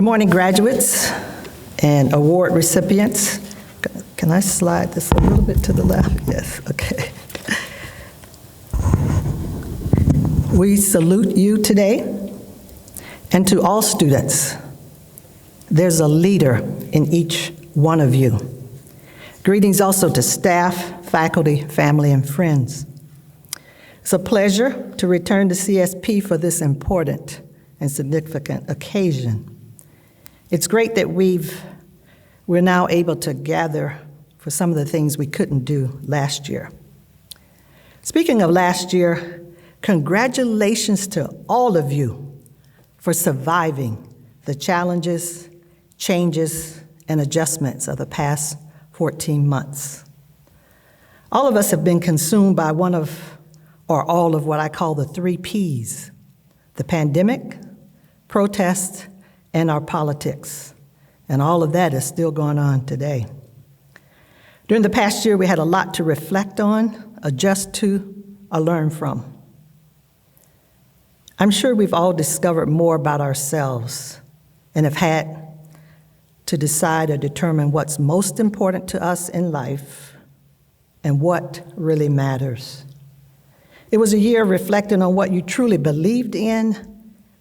Good morning, graduates and award recipients. Can I slide this a little bit to the left? Yes, okay. We salute you today, and to all students. There's a leader in each one of you. Greetings also to staff, faculty, family, and friends. It's a pleasure to return to CSP for this important and significant occasion. It's great that we're now able to gather for some of the things we couldn't do last year. Speaking of last year, congratulations to all of you for surviving the challenges, changes, and adjustments of the past 14 months. All of us have been consumed by one of, or all of what I call the 3 Ps: the pandemic, protests, and our politics. And all of that is still going on today. During the past year, we had a lot to reflect on, adjust to, or learn from. I'm sure we've all discovered more about ourselves and have had to decide or determine what's most important to us in life and what really matters. It was a year of reflecting on what you truly believed in,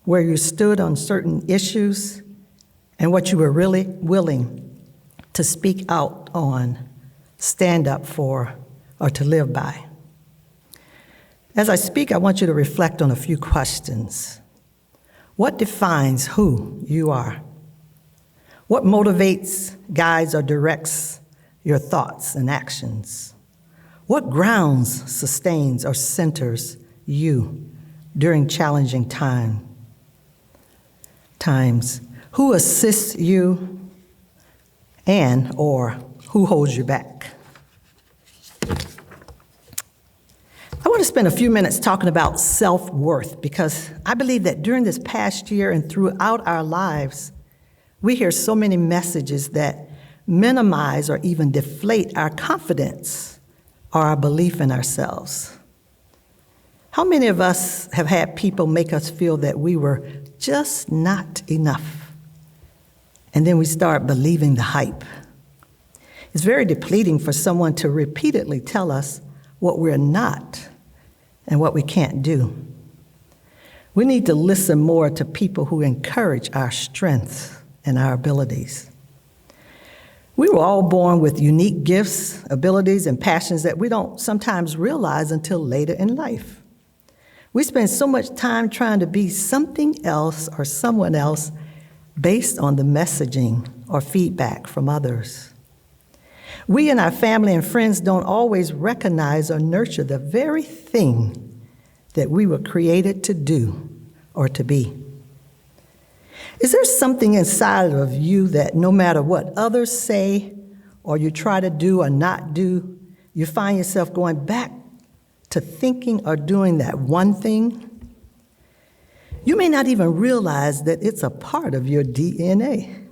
where you stood on certain issues, and what you were really willing to speak out on, stand up for, or to live by. As I speak, I want you to reflect on a few questions. What defines who you are? What motivates, guides, or directs your thoughts and actions? What grounds, sustains, or centers you during challenging times? Who assists you and or who holds you back? I want to spend a few minutes talking about self-worth because I believe that during this past year and throughout our lives, we hear so many messages that minimize or even deflate our confidence or our belief in ourselves. How many of us have had people make us feel that we were just not enough? And then we start believing the hype. It's very depleting for someone to repeatedly tell us what we're not and what we can't do. We need to listen more to people who encourage our strengths and our abilities. We were all born with unique gifts, abilities, and passions that we don't sometimes realize until later in life. We spend so much time trying to be something else or someone else based on the messaging or feedback from others. We and our family and friends don't always recognize or nurture the very thing that we were created to do or to be. Is there something inside of you that no matter what others say or you try to do or not do, you find yourself going back to thinking or doing that one thing? You may not even realize that it's a part of your DNA.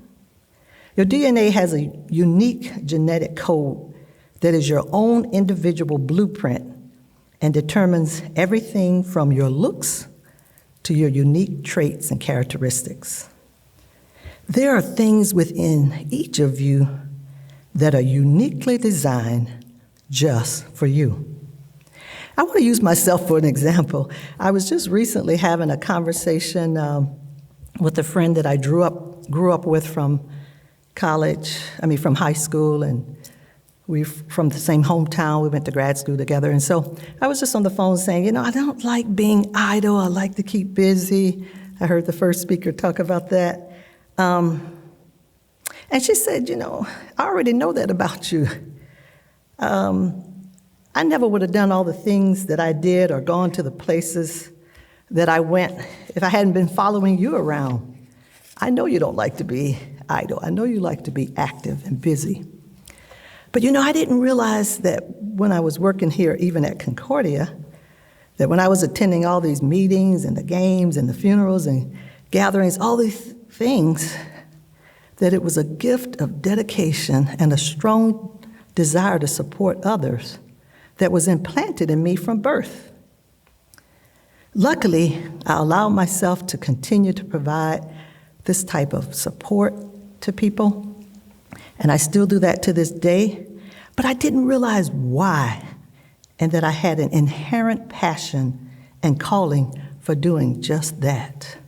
Your DNA has a unique genetic code that is your own individual blueprint and determines everything from your looks to your unique traits and characteristics. There are things within each of you that are uniquely designed just for you. I want to use myself for an example. I was just recently having a conversation with a friend that I grew up with from from high school, and we're from the same hometown. We went to grad school together. And so I was just on the phone saying, I don't like being idle. I like to keep busy. I heard the first speaker talk about that. And she said, I already know that about you. I never would have done all the things that I did or gone to the places that I went if I hadn't been following you around. I know you don't like to be idle. I know you like to be active and busy. But I didn't realize that when I was working here, even at Concordia, that when I was attending all these meetings and the games and the funerals and gatherings, all these things, that it was a gift of dedication and a strong desire to support others that was implanted in me from birth. Luckily, I allowed myself to continue to provide this type of support to people, and I still do that to this day, but I didn't realize why, and that I had an inherent passion and calling for doing just that.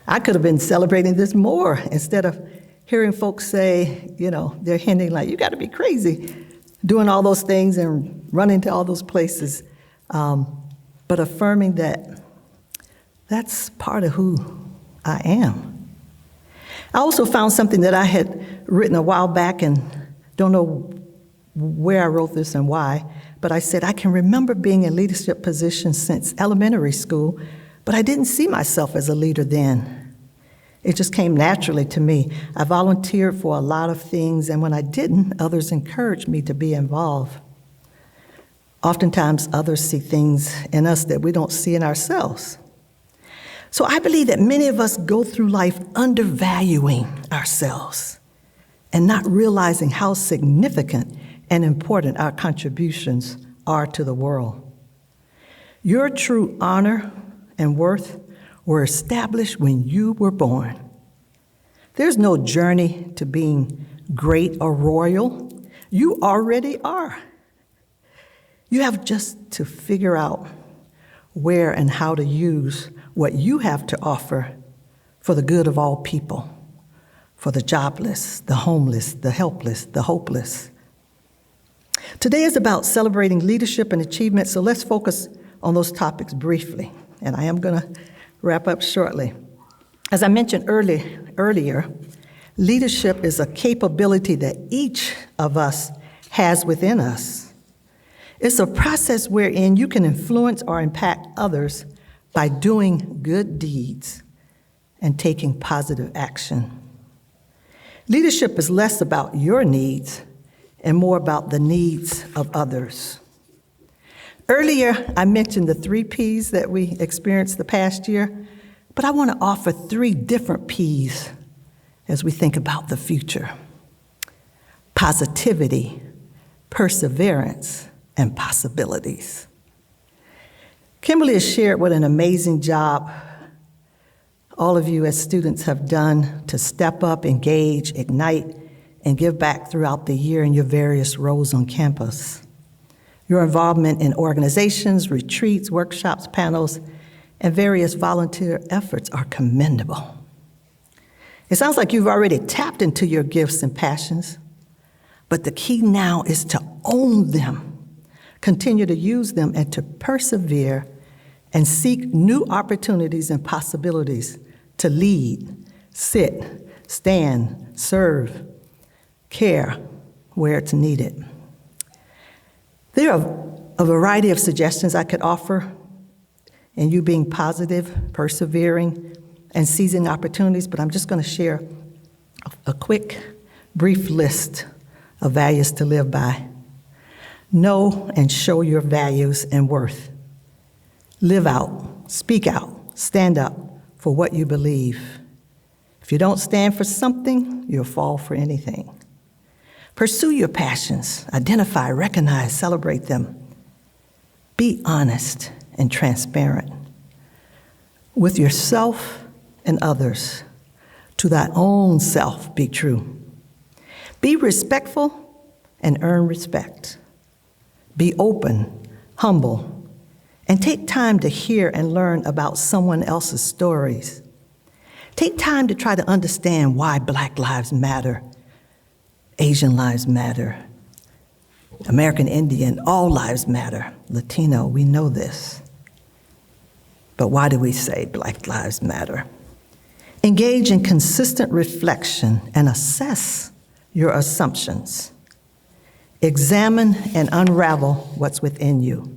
I could have been celebrating this more instead of hearing folks say, they're hinting like, you got to be crazy doing all those things and running to all those places, but affirming that that's part of who I am. I also found something that I had written a while back, and don't know where I wrote this and why, but I said, I can remember being in leadership positions since elementary school, but I didn't see myself as a leader then. It just came naturally to me. I volunteered for a lot of things, and when I didn't, others encouraged me to be involved. Oftentimes, others see things in us that we don't see in ourselves. So I believe that many of us go through life undervaluing ourselves and not realizing how significant and important our contributions are to the world. Your true honor and worth were established when you were born. There's no journey to being great or royal. You already are. You have just to figure out where and how to use what you have to offer for the good of all people, for the jobless, the homeless, the helpless, the hopeless. Today is about celebrating leadership and achievement, so let's focus on those topics briefly, and I am going to wrap up shortly. As I mentioned earlier, leadership is a capability that each of us has within us. It's a process wherein you can influence or impact others by doing good deeds and taking positive action. Leadership is less about your needs and more about the needs of others. Earlier, I mentioned the 3 P's that we experienced the past year, but I want to offer 3 different P's as we think about the future: positivity, perseverance, and possibilities. Kimberly has shared what an amazing job all of you as students have done to step up, engage, ignite, and give back throughout the year in your various roles on campus. Your involvement in organizations, retreats, workshops, panels, and various volunteer efforts are commendable. It sounds like you've already tapped into your gifts and passions, but the key now is to own them, continue to use them, and to persevere and seek new opportunities and possibilities to lead, sit, stand, serve, care where it's needed. There are a variety of suggestions I could offer in you being positive, persevering, and seizing opportunities, but I'm just going to share a quick, brief list of values to live by. Know and show your values and worth. Live out, speak out, stand up for what you believe. If you don't stand for something, you'll fall for anything. Pursue your passions, identify, recognize, celebrate them. Be honest and transparent with yourself and others. To thy own self be true. Be respectful and earn respect. Be open, humble, and take time to hear and learn about someone else's stories. Take time to try to understand why Black lives matter, Asian lives matter, American Indian, all lives matter. Latino, we know this. But why do we say Black lives matter? Engage in consistent reflection and assess your assumptions. Examine and unravel what's within you.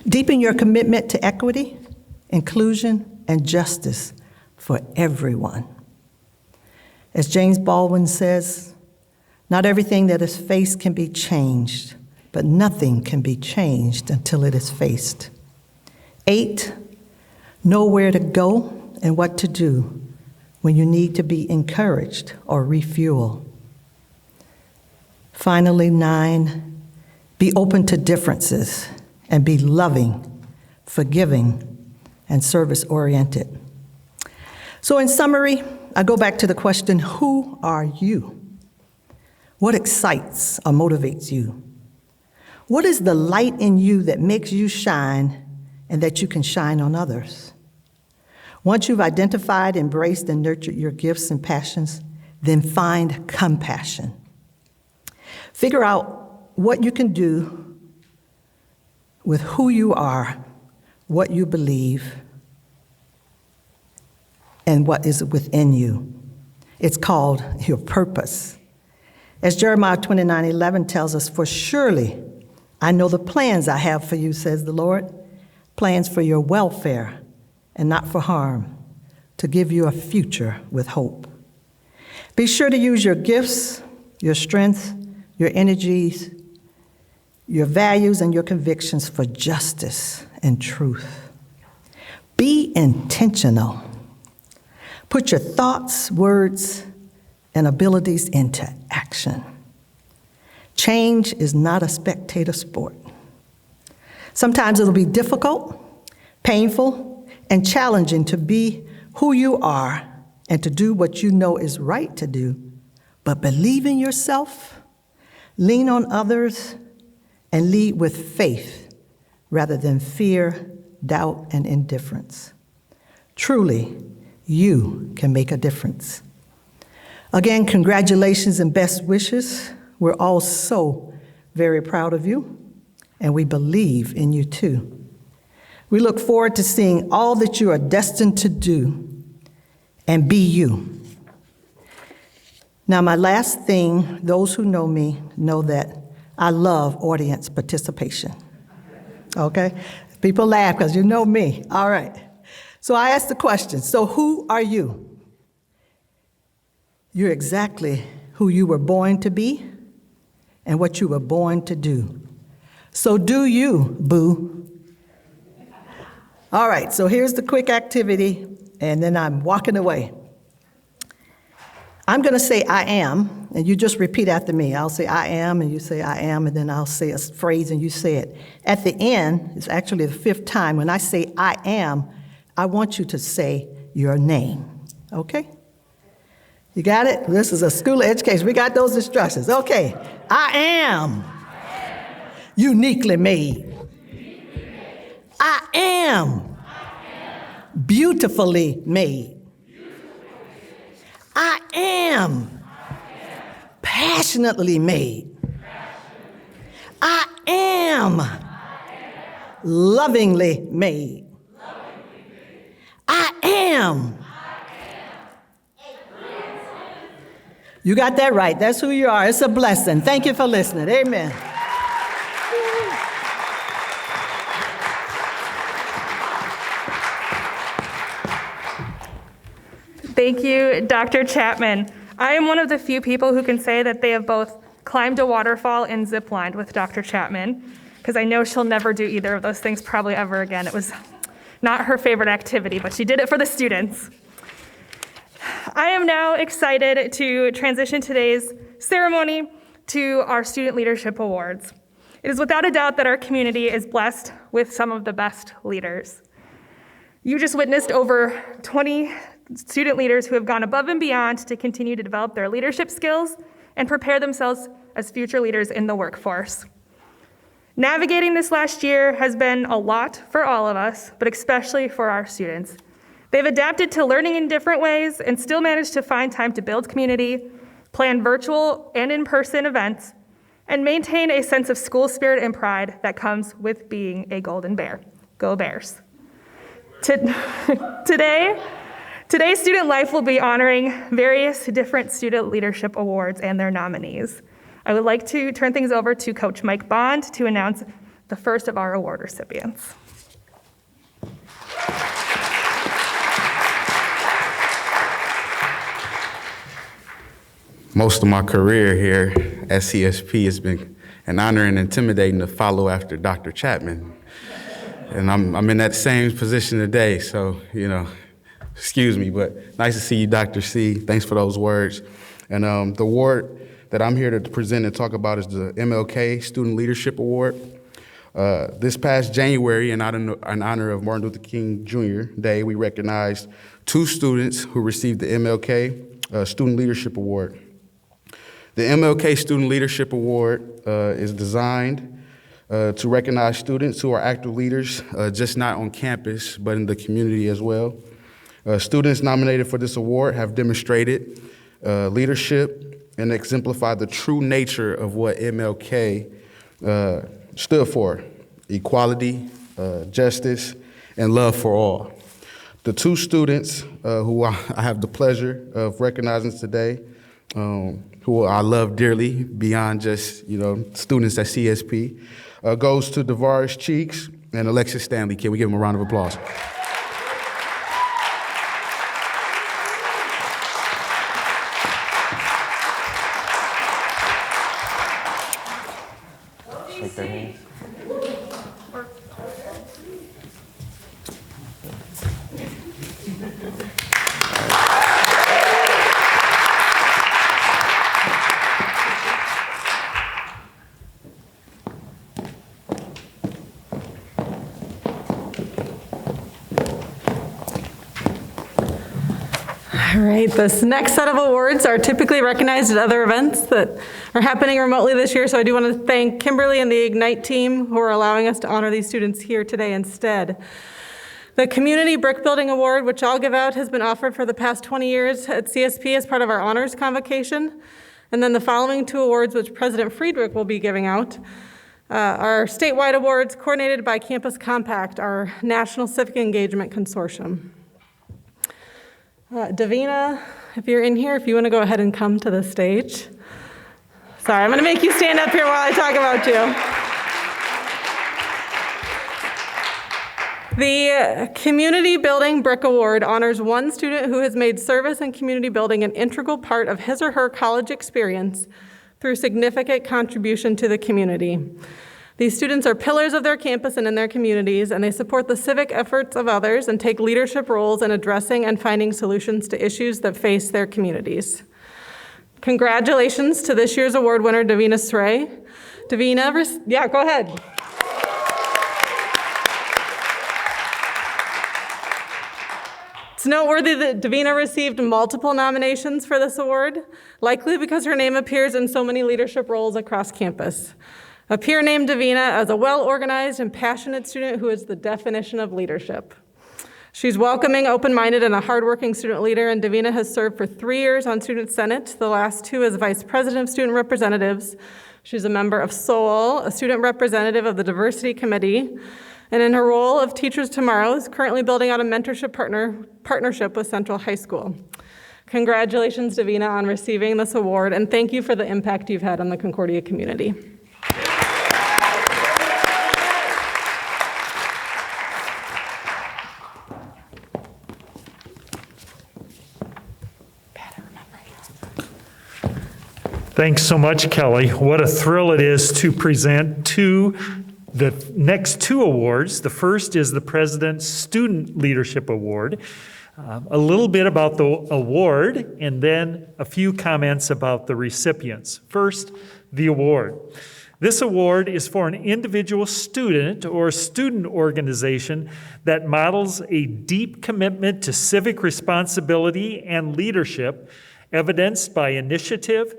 Deepen your commitment to equity, inclusion, and justice for everyone. As James Baldwin says, not everything that is faced can be changed, but nothing can be changed until it is faced. 8, know where to go and what to do when you need to be encouraged or refuel. Finally, 9, be open to differences and be loving, forgiving, and service-oriented. So in summary, I go back to the question, who are you? What excites or motivates you? What is the light in you that makes you shine and that you can shine on others? Once you've identified, embraced, and nurtured your gifts and passions, then find compassion. Figure out what you can do with who you are, what you believe, and what is within you. It's called your purpose. As Jeremiah 29:11 tells us, "For surely I know the plans I have for you, says the Lord, plans for your welfare and not for harm, to give you a future with hope." Be sure to use your gifts, your strengths, your energies, your values, and your convictions for justice and truth. Be intentional. Put your thoughts, words, and abilities into action. Change is not a spectator sport. Sometimes it'll be difficult, painful, and challenging to be who you are and to do what you know is right to do, but believe in yourself, lean on others, and lead with faith rather than fear, doubt, and indifference. Truly, you can make a difference. Again, congratulations and best wishes. We're all so very proud of you, and we believe in you too. We look forward to seeing all that you are destined to do and be you. Now, my last thing, those who know me know that I love audience participation. Okay? People laugh because you know me. All right. So I asked the question, so who are you? You're exactly who you were born to be and what you were born to do. So do you, boo. All right, so here's the quick activity, and then I'm walking away. I'm going to say I am, and you just repeat after me. I'll say I am, and you say I am, and then I'll say a phrase, and you say it. At the end, it's actually the fifth time, when I say I am, I want you to say your name, okay? You got it? This is a school of education. We got those instructions. Okay. I am uniquely made. I am beautifully made. I am passionately made. I am lovingly made. I am. You got that right. That's who you are. It's a blessing. Thank you for listening. Amen. Thank you, Dr. Chapman. I am one of the few people who can say that they have both climbed a waterfall and ziplined with Dr. Chapman, because I know she'll never do either of those things probably ever again. It was not her favorite activity, but she did it for the students. I am now excited to transition today's ceremony to our Student Leadership Awards. It is without a doubt that our community is blessed with some of the best leaders. You just witnessed over 20 student leaders who have gone above and beyond to continue to develop their leadership skills and prepare themselves as future leaders in the workforce. Navigating this last year has been a lot for all of us, but especially for our students. They've adapted to learning in different ways and still managed to find time to build community, plan virtual and in-person events, and maintain a sense of school spirit and pride that comes with being a Golden Bear. Go Bears. Today's Student Life will be honoring various different student leadership awards and their nominees. I would like to turn things over to Coach Mike Bond to announce the first of our award recipients. Most of my career here at CSP has been an honor and intimidating to follow after Dr. Chapman. And I'm in that same position today, so, excuse me, but nice to see you, Dr. C. Thanks for those words. And the award that I'm here to present and talk about is the MLK Student Leadership Award. This past January, in honor of Martin Luther King Jr. Day, we recognized two students who received the MLK Student Leadership Award. The MLK Student Leadership Award is designed to recognize students who are active leaders, just not on campus, but in the community as well. Students nominated for this award have demonstrated leadership and exemplified the true nature of what MLK stood for: equality, justice, and love for all. The two students who I have the pleasure of recognizing today, who I love dearly beyond just students at CSP, goes to Davina Cheeks and Alexis Stanley. Can we give them a round of applause? Shake their hands. All right, this next set of awards are typically recognized at other events that are happening remotely this year, so I do want to thank Kimberly and the Ignite team who are allowing us to honor these students here today instead. The Community Brick Building Award, which I'll give out, has been offered for the past 20 years at CSP as part of our honors convocation. And then the following two awards, which President Friedrich will be giving out, are statewide awards coordinated by Campus Compact, our National Civic Engagement Consortium. Davina, if you're in here, if you want to go ahead and come to the stage. Sorry, I'm going to make you stand up here while I talk about you. The Community Building Brick Award honors one student who has made service and community building an integral part of his or her college experience through significant contribution to the community. These students are pillars of their campus and in their communities, and they support the civic efforts of others and take leadership roles in addressing and finding solutions to issues that face their communities. Congratulations to this year's award winner, Davina Sr. Davina, yeah, go ahead. It's noteworthy that Davina received multiple nominations for this award, likely because her name appears in so many leadership roles across campus. A peer named Davina as a well-organized and passionate student who is the definition of leadership. She's welcoming, open-minded, and a hardworking student leader, and Davina has served for 3 years on Student Senate, the last 2 as Vice President of Student Representatives. She's a member of SOUL, a student representative of the Diversity Committee, and in her role of Teachers Tomorrow is currently building out a mentorship partnership with Central High School. Congratulations, Davina, on receiving this award, and thank you for the impact you've had on the Concordia community. Thanks so much, Kelly. What a thrill it is to present the next 2 awards. The first is the President's Student Leadership Award. A little bit about the award, and then a few comments about the recipients. First, the award. This award is for an individual student or student organization that models a deep commitment to civic responsibility and leadership, evidenced by initiative,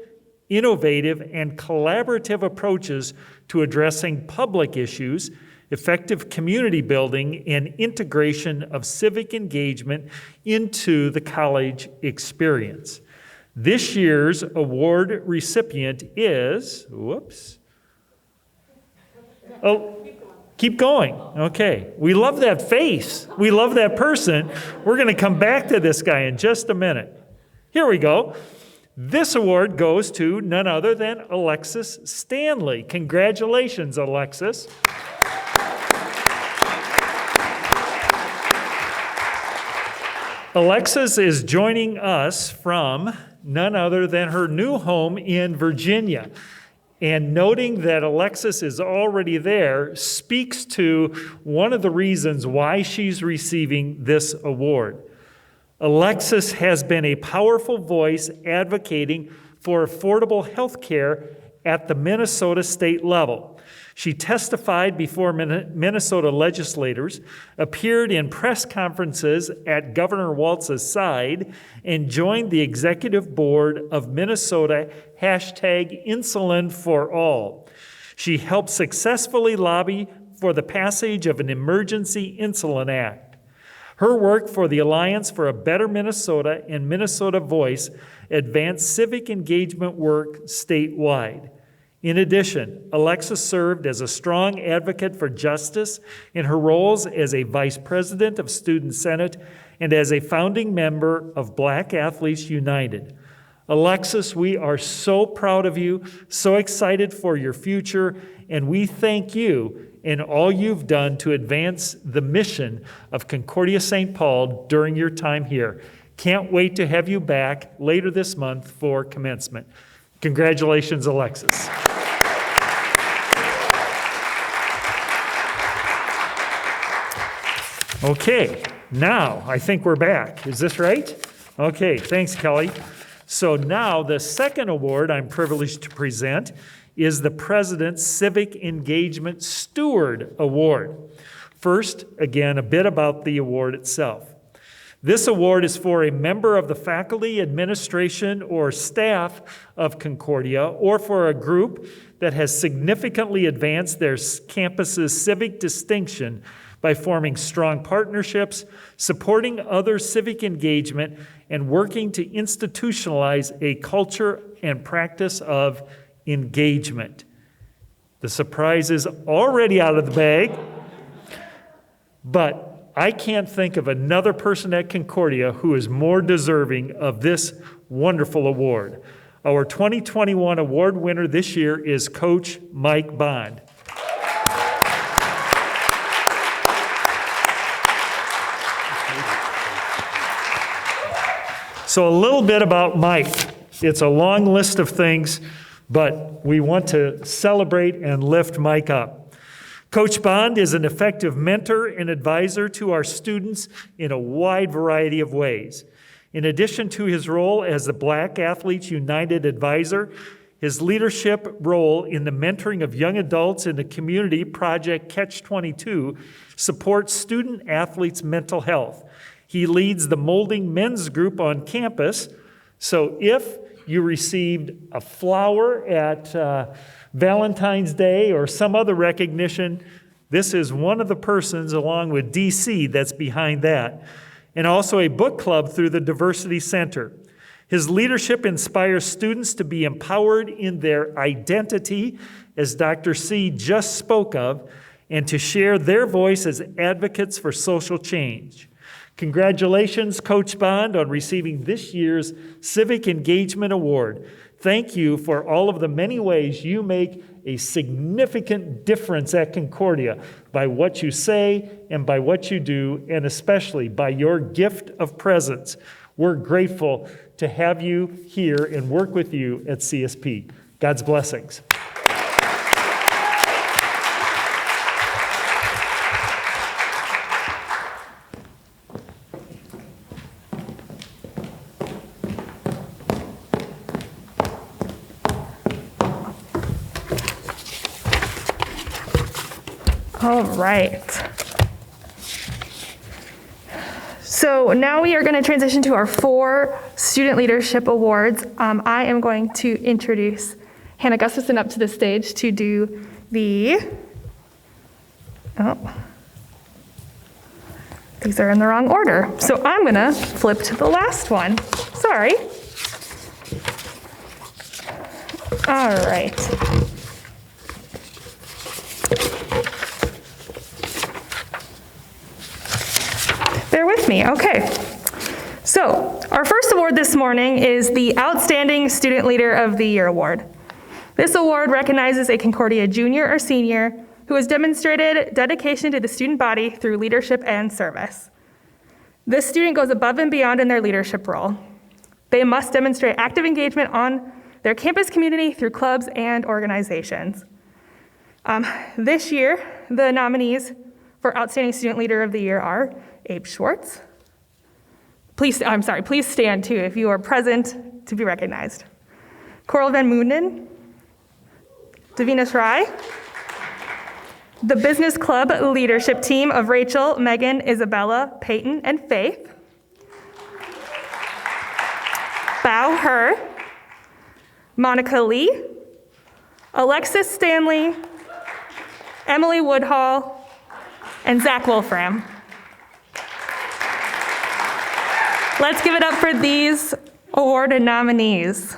innovative, and collaborative approaches to addressing public issues, effective community building, and integration of civic engagement into the college experience. This year's award recipient is, keep going. Okay. We love that face. We love that person. We're going to come back to this guy in just a minute. Here we go. This award goes to none other than Alexis Stanley. Congratulations, Alexis. Alexis is joining us from none other than her new home in Virginia. And noting that Alexis is already there speaks to one of the reasons why she's receiving this award. Alexis has been a powerful voice advocating for affordable health care at the Minnesota state level. She testified before Minnesota legislators, appeared in press conferences at Governor Walz's side, and joined the executive board of Minnesota #Insulin for All. She helped successfully lobby for the passage of an emergency insulin act. Her work for the Alliance for a Better Minnesota and Minnesota Voice advanced civic engagement work statewide. In addition, Alexis served as a strong advocate for justice in her roles as a vice president of Student Senate and as a founding member of Black Athletes United. Alexis, we are so proud of you, so excited for your future, and we thank you and all you've done to advance the mission of Concordia St. Paul during your time here. Can't wait to have you back later this month for commencement. Congratulations, Alexis. Okay, now I think we're back. Is this right? Okay, thanks, Kelly. So now the second award I'm privileged to present is the President's Civic Engagement Steward Award. First, again, a bit about the award itself. This award is for a member of the faculty, administration, or staff of Concordia, or for a group that has significantly advanced their campus's civic distinction by forming strong partnerships, supporting other civic engagement, and working to institutionalize a culture and practice of engagement. The surprise is already out of the bag, but I can't think of another person at Concordia who is more deserving of this wonderful award. Our 2021 award winner this year is Coach Mike Bond. So a little bit about Mike. It's a long list of things, but we want to celebrate and lift Mike up. Coach Bond is an effective mentor and advisor to our students in a wide variety of ways. In addition to his role as the Black Athletes United advisor, his leadership role in the mentoring of young adults in the community Project Catch 22 supports student athletes' mental health. He leads the Molding Men's Group on campus, so if you received a flower at Valentine's Day or some other recognition, this is one of the persons, along with DC, that's behind that. And also a book club through the Diversity Center. His leadership inspires students to be empowered in their identity, as Dr. C just spoke of, and to share their voice as advocates for social change. Congratulations, Coach Bond, on receiving this year's Civic Engagement Award. Thank you for all of the many ways you make a significant difference at Concordia by what you say and by what you do, and especially by your gift of presence. We're grateful to have you here and work with you at CSP. God's blessings. All right. So now we are going to transition to our 4 Student Leadership Awards. I am going to introduce Hannah Gustafson up to the stage to do these are in the wrong order. So I'm going to flip to the last one. Sorry. All right. Bear with me, okay. So, our first award this morning is the Outstanding Student Leader of the Year Award. This award recognizes a Concordia junior or senior who has demonstrated dedication to the student body through leadership and service. This student goes above and beyond in their leadership role. They must demonstrate active engagement on their campus community through clubs and organizations. This year, the nominees for Outstanding Student Leader of the Year are Abe Schwartz. Please stand too if you are present to be recognized. Coral Van Moonden, Davina Sr, The Business Club leadership team of Rachel, Megan, Isabella, Peyton, and Faith. Bao Her, Monica Lee, Alexis Stanley, Emily Woodhall, and Zach Wolfram. Let's give it up for these award nominees.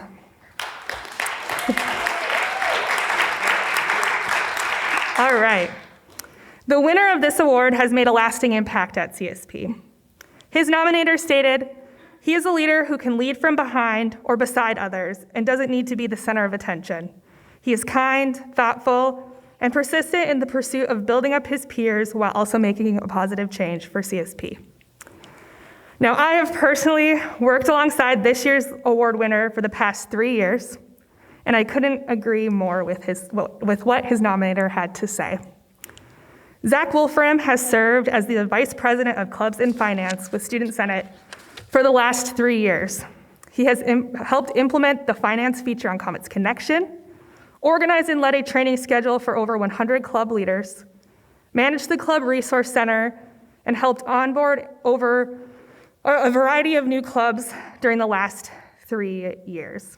All right. The winner of this award has made a lasting impact at CSP. His nominator stated, "He is a leader who can lead from behind or beside others and doesn't need to be the center of attention. He is kind, thoughtful, and persistent in the pursuit of building up his peers while also making a positive change for CSP." Now, I have personally worked alongside this year's award winner for the past 3 years, and I couldn't agree more with what his nominator had to say. Zach Wolfram has served as the Vice President of Clubs and Finance with Student Senate for the last 3 years. He has helped implement the finance feature on Comets Connection, organized and led a training schedule for over 100 club leaders, managed the Club Resource Center, and helped onboard over a variety of new clubs during the last 3 years.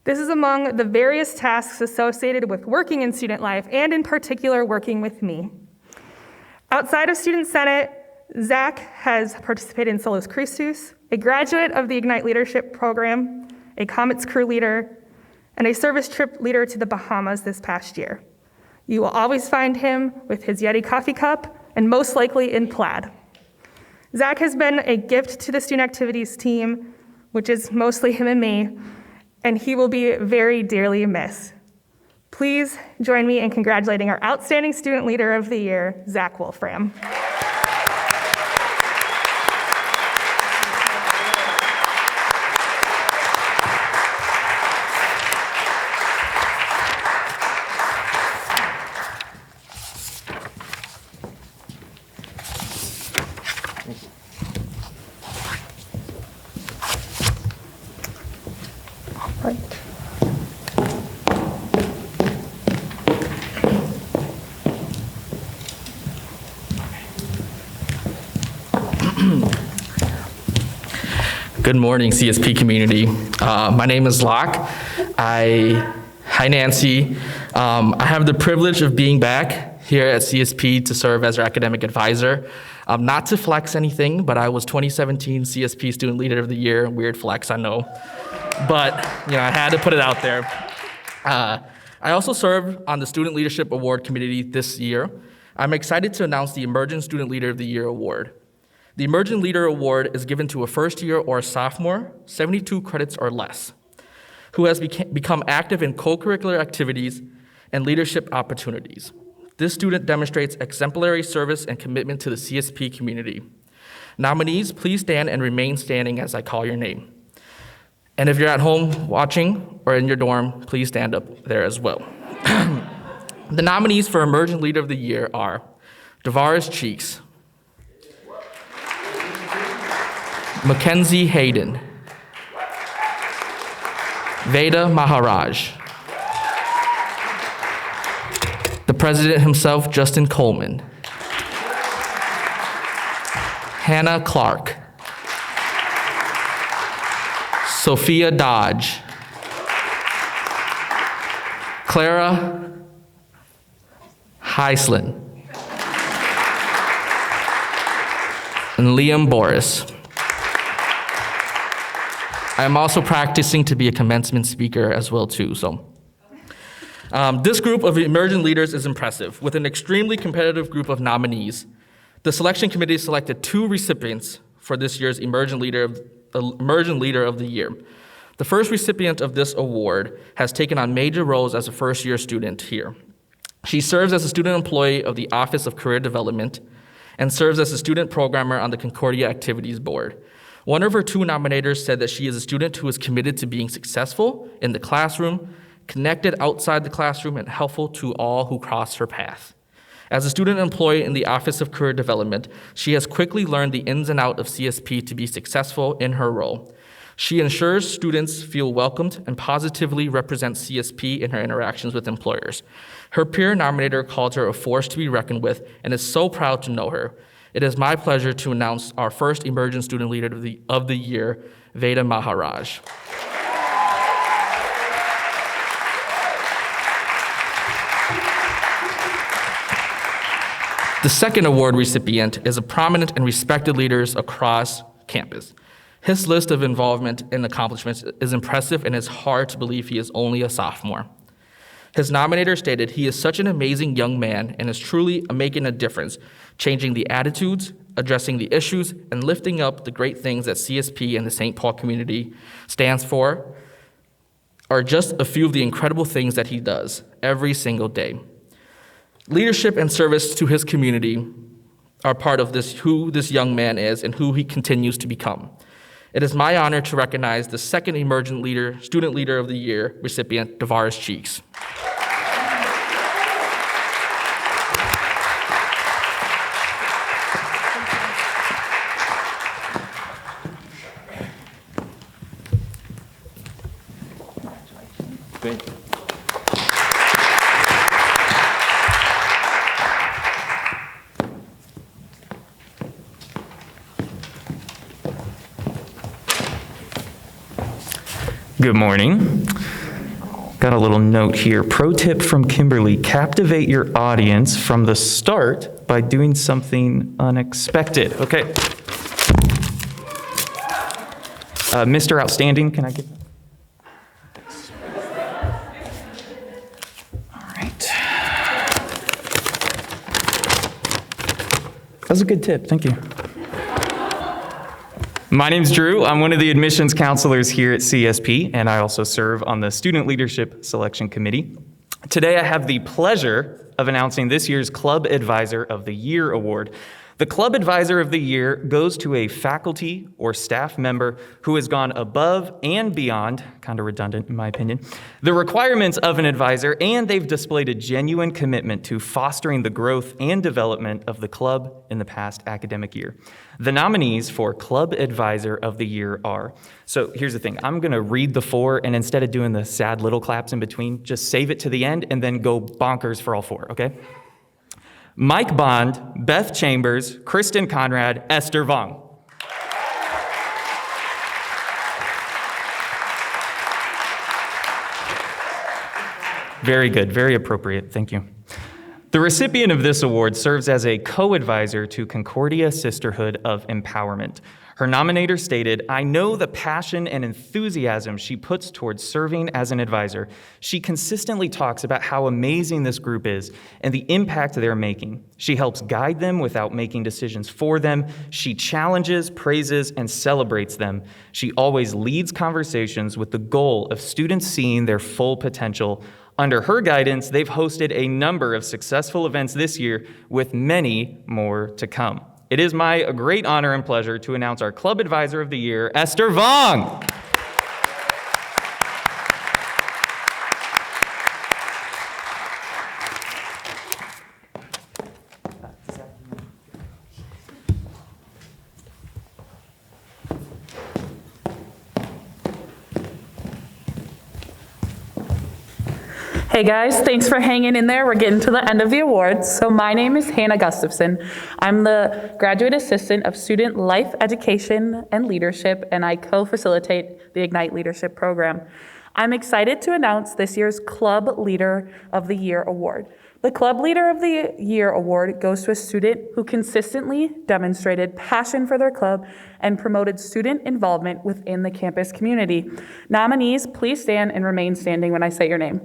This is among the various tasks associated with working in student life, and in particular, working with me. Outside of Student Senate, Zach has participated in Solos Christus, a graduate of the Ignite Leadership Program, a Comets crew leader, and a service trip leader to the Bahamas this past year. You will always find him with his Yeti coffee cup, and most likely in plaid. Zach has been a gift to the student activities team, which is mostly him and me, and he will be very dearly missed. Please join me in congratulating our outstanding student leader of the year, Zach Wolfram. Good morning, CSP community. My name is Locke. Hi, Nancy. I have the privilege of being back here at CSP to serve as your academic advisor. Not to flex anything, but I was 2017 CSP Student Leader of the Year. Weird flex, I know. But I had to put it out there. I also served on the Student Leadership Award Committee this year. I'm excited to announce the Emerging Student Leader of the Year Award. The Emerging Leader Award is given to a first year or a sophomore, 72 credits or less, who has become active in co-curricular activities and leadership opportunities. This student demonstrates exemplary service and commitment to the CSP community. Nominees, please stand and remain standing as I call your name. And if you're at home watching or in your dorm, please stand up there as well. The nominees for Emerging Leader of the Year are Davaris Cheeks, Mackenzie Hayden, Veda Maharaj, the president himself, Justin Coleman, Hannah Clark, Sophia Dodge, Clara Heislin, and Liam Boris. I am also practicing to be a commencement speaker as well too, so. This group of emerging leaders is impressive. With an extremely competitive group of nominees, the selection committee selected 2 recipients for this year's Emerging Leader of the Year. The first recipient of this award has taken on major roles as a first-year student here. She serves as a student employee of the Office of Career Development and serves as a student programmer on the Concordia Activities Board. One of her 2 nominators said that she is a student who is committed to being successful in the classroom, connected outside the classroom, and helpful to all who cross her path. As a student employee in the Office of Career Development, she has quickly learned the ins and outs of CSP to be successful in her role. She ensures students feel welcomed and positively represent CSP in her interactions with employers. Her peer nominator called her a force to be reckoned with and is so proud to know her. It is my pleasure to announce our first Emerging Student Leader of the Year, Veda Maharaj. The second award recipient is a prominent and respected leader across campus. His list of involvement and accomplishments is impressive, and it's hard to believe he is only a sophomore. His nominator stated, "He is such an amazing young man and is truly making a difference, changing the attitudes, addressing the issues, and lifting up the great things that CSP and the St. Paul community stands for are just a few of the incredible things that he does every single day." Leadership and service to his community are part of who this young man is and who he continues to become. It is my honor to recognize the second Student Leader of the Year recipient, Davina Cheeks. Thank you. Good morning. Got a little note here. Pro tip from Kimberly: captivate your audience from the start by doing something unexpected. Okay. Mr. Outstanding, can I get that? All right. That was a good tip. Thank you. My name's Drew. I'm one of the admissions counselors here at CSP, and I also serve on the Student Leadership Selection Committee. Today, I have the pleasure of announcing this year's Club Advisor of the Year award. The Club Advisor of the Year goes to a faculty or staff member who has gone above and beyond, kind of redundant in my opinion, the requirements of an advisor, and they've displayed a genuine commitment to fostering the growth and development of the club in the past academic year. The nominees for Club Advisor of the Year are, so here's the thing, I'm gonna read the four, and instead of doing the sad little claps in between, just save it to the end and then go bonkers for all four, okay? Mike Bond, Beth Chambers, Kristen Conrad, Esther Vong. Very good, very appropriate, thank you. The recipient of this award serves as a co-advisor to Concordia Sisterhood of Empowerment. Her nominator stated, "I know the passion and enthusiasm she puts towards serving as an advisor. She consistently talks about how amazing this group is and the impact they're making. She helps guide them without making decisions for them. She challenges, praises, and celebrates them. She always leads conversations with the goal of students seeing their full potential. Under her guidance, they've hosted a number of successful events this year, with many more to come. It is my great honor and pleasure to announce our Club Advisor of the Year, Esther Vong. Hey guys, thanks for hanging in there. We're getting to the end of the awards. So my name is Hannah Gustafson. I'm the Graduate Assistant of Student Life Education and Leadership, and I co-facilitate the Ignite Leadership Program. I'm excited to announce this year's Club Leader of the Year Award. The Club Leader of the Year Award goes to a student who consistently demonstrated passion for their club and promoted student involvement within the campus community. Nominees, please stand and remain standing when I say your name.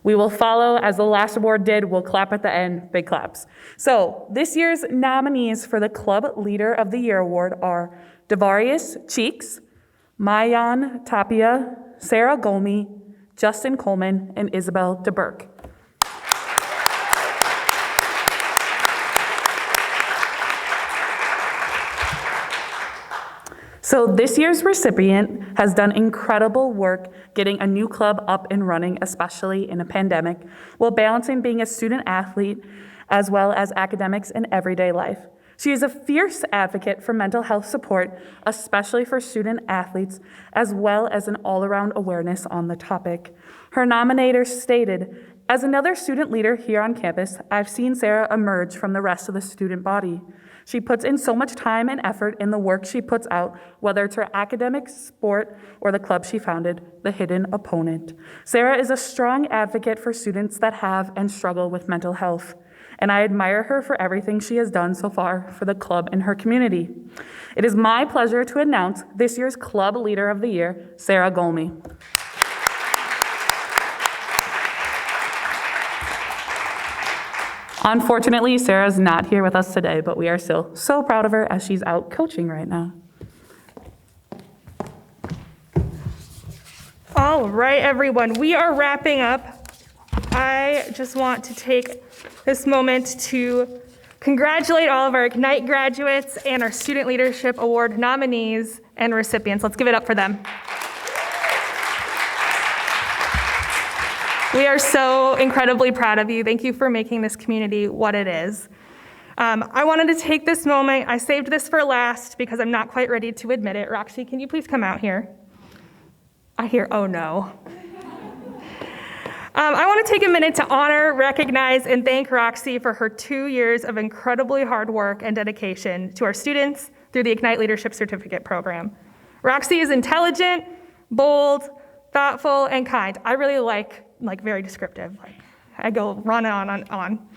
We will follow as the last award did. We'll clap at the end, big claps. So this year's nominees for the Club Leader of the Year Award are Davina Cheeks, Mayan Tapia, Sarah Golmi, Justin Coleman, and Isabel DeBurke. So this year's recipient has done incredible work getting a new club up and running, especially in a pandemic, while balancing being a student athlete as well as academics and everyday life. She is a fierce advocate for mental health support, especially for student athletes, as well as an all-around awareness on the topic. Her nominator stated, "As another student leader here on campus, I've seen Sarah emerge from the rest of the student body. She puts in so much time and effort in the work she puts out, whether it's her academic, sport, or the club she founded, The Hidden Opponent. Sarah is a strong advocate for students that have and struggle with mental health, and I admire her for everything she has done so far for the club and her community. It is my pleasure to announce this year's Club Leader of the Year, Sarah Golmi." Unfortunately, Sarah's not here with us today, but we are still so proud of her as she's out coaching right now. All right, everyone, we are wrapping up. I just want to take this moment to congratulate all of our Ignite graduates and our Student Leadership Award nominees and recipients. Let's give it up for them. We are so incredibly proud of you. Thank you for making this community what it is. I wanted to take this moment. I saved this for last because I'm not quite ready to admit it. Roxy, can you please come out here? I hear, oh no. I want to take a minute to honor, recognize, and thank Roxy for her 2 years of incredibly hard work and dedication to our students through the Ignite Leadership Certificate Program. Roxy is intelligent, bold, thoughtful, and kind. I really like very descriptive. I go run on and on.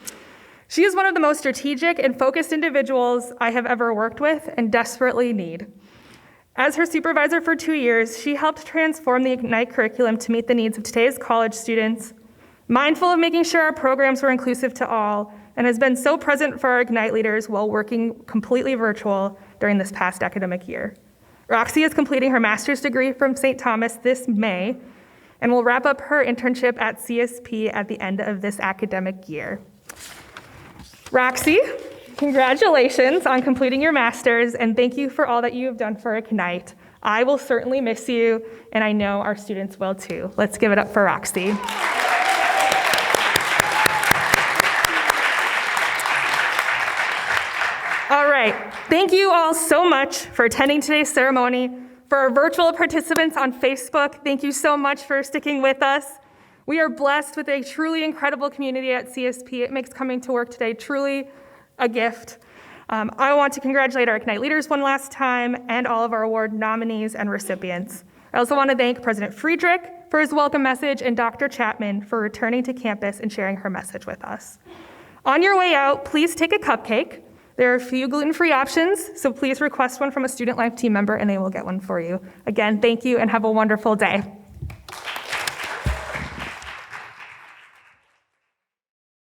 She is one of the most strategic and focused individuals I have ever worked with and desperately need. As her supervisor for 2 years, she helped transform the Ignite curriculum to meet the needs of today's college students, mindful of making sure our programs were inclusive to all, and has been so present for our Ignite leaders while working completely virtual during this past academic year. Roxy is completing her master's degree from St. Thomas this May, and will wrap up her internship at CSP at the end of this academic year. Roxy, congratulations on completing your master's, and thank you for all that you have done for Ignite. I will certainly miss you, and I know our students will too. Let's give it up for Roxy. All right, thank you all so much for attending today's ceremony. For our virtual participants on Facebook, thank you so much for sticking with us. We are blessed with a truly incredible community at CSP. It makes coming to work today truly a gift. I want to congratulate our Ignite leaders one last time and all of our award nominees and recipients. I also want to thank President Friedrich for his welcome message and Dr. Chapman for returning to campus and sharing her message with us. On your way out, please take a cupcake. There are a few gluten-free options, so please request one from a Student Life team member and they will get one for you. Again, thank you and have a wonderful day.